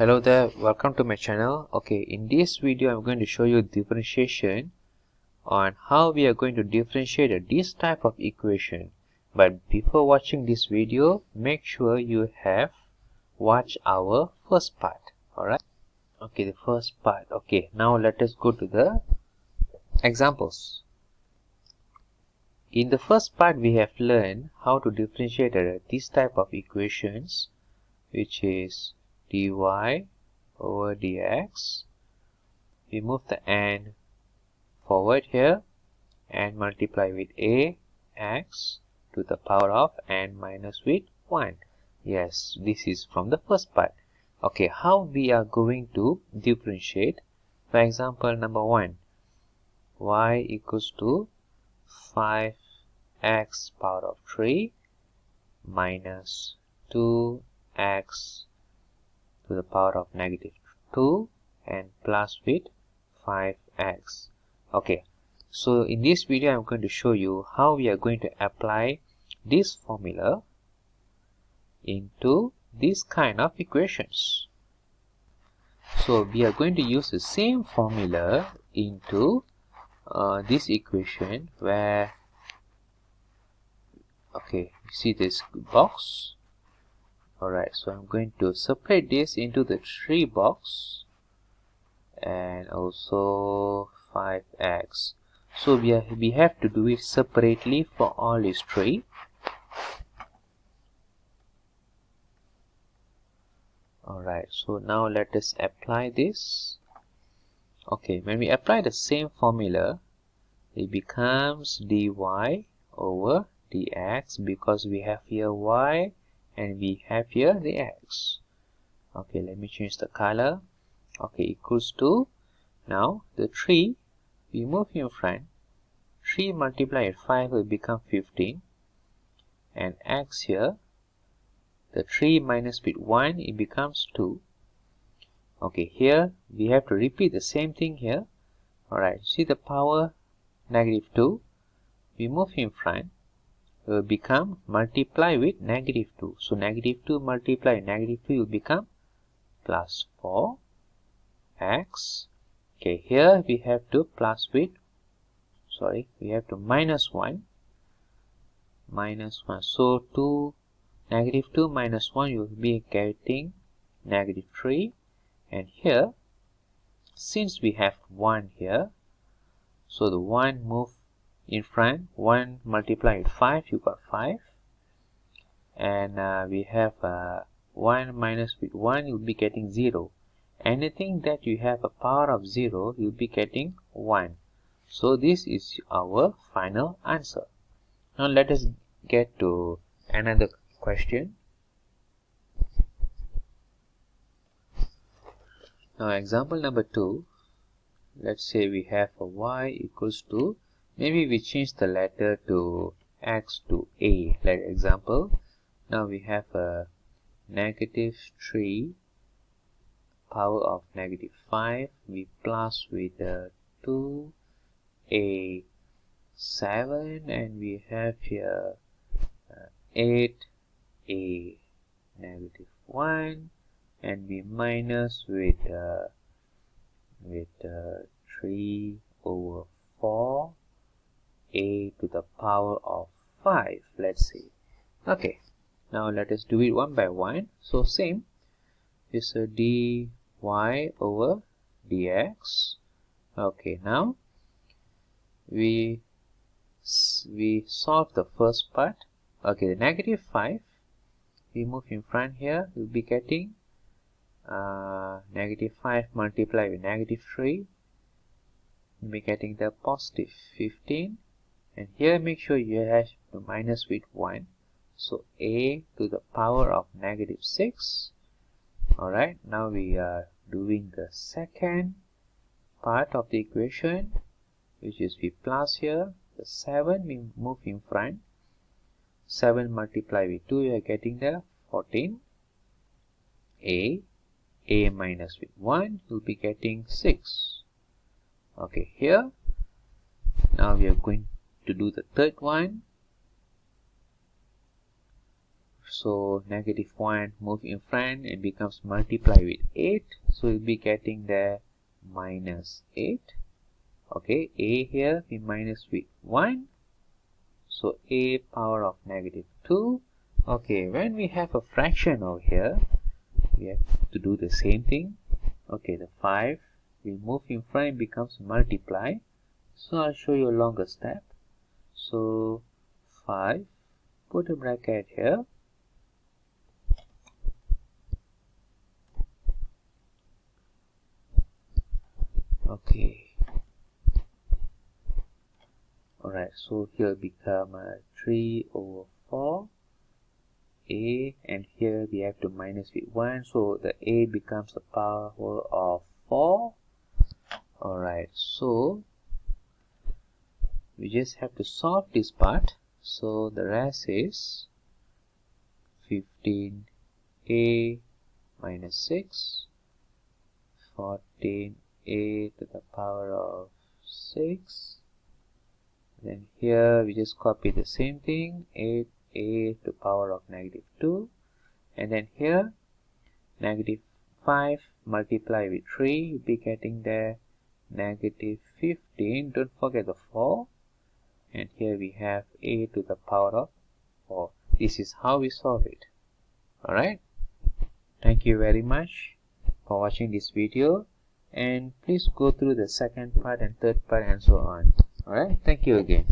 Hello there, welcome to my channel. Okay, in this video I'm going to show you differentiation on how we are going to differentiate this type of equation. But before watching this video, make sure you have watched our first part. Alright, okay, the first part. Okay, now let us go to the examples. In the first part we have learned how to differentiate this type of equations, which is dy over dx. We move the n forward here and multiply with ax to the power of n minus with 1. Yes, this is from the first part. Okay, how we are going to differentiate? For example, number 1, y equals to 5x power of 3 minus 2x to the power of negative 2 and plus with 5x. Okay, so in this video I'm going to show you how we are going to apply this formula into this kind of equations. So we are going to use the same formula into this equation where, okay, you see this box. Alright, so I'm going to separate this into the 3 box and also 5x. So we have to do it separately for all these 3. Alright, so now let us apply this. Okay, when we apply the same formula, it becomes dy over dx because we have here y and we have here the x. Okay, let me change the color. Okay, equals to, now the 3 we move in front. 3 multiplied with 5 will become 15, and x here, the 3 minus with 1, it becomes 2. Okay, here we have to repeat the same thing here. Alright, see the power negative 2, we move in front, will become multiply with negative 2. So negative 2 multiply with negative 2 will become plus 4x. Okay, here we have to plus with, sorry, we have to minus 1. Minus 1. So negative 2 minus 1, you will be getting negative 3. And here, since we have 1 here, so the 1 move in front, 1 multiply with 5, you got 5. And we have 1 minus with 1, you will be getting 0. Anything that you have a power of 0, you will be getting 1. So this is our final answer. Now let us get to another question. Now example number 2, let's say we have a y equals to, maybe we change the letter to x to a, like example. Now we have a negative 3 power of negative 5, we plus with 2a 7, and we have here 8a negative 1, and we minus with 3 over 4 a to the power of 5, let's say. Okay, now let us do it one by one. So same, is a dy over dx. Okay, now we solve the first part. Okay, the negative 5, we move in front here, we'll be getting negative 5 multiplied with negative 3, we'll be getting the positive 15, and here make sure you have to minus with 1, so a to the power of negative 6. Alright, now we are doing the second part of the equation, which is we plus here the 7, we move in front, 7 multiplied with 2, you are getting the 14. A minus with 1, you'll be getting 6. Okay, here, now we are going to do the third one. So negative 1 move in front and becomes multiply with 8. So we'll be getting the minus 8. Okay, a here we minus with 1. So a power of negative 2. Okay, when we have a fraction over here, we have to do the same thing. Okay, the 5 will move in front and becomes multiply. So I'll show you a longer step. So 5, put a bracket here. Okay. Alright, so here become 3 over 4 a, and here we have to minus with 1, so the a becomes the power of 4. Alright, so we just have to solve this part. So the rest is 15a minus 6, 14a to the power of 6. Then here we just copy the same thing, 8a to power of negative 2. And then here negative 5 multiply with 3, you'll be getting the negative 15. Don't forget the 4. And here we have a to the power of 4. This is how we solve it. Alright. Thank you very much for watching this video. And please go through the second part and third part and so on. Alright. Thank you again.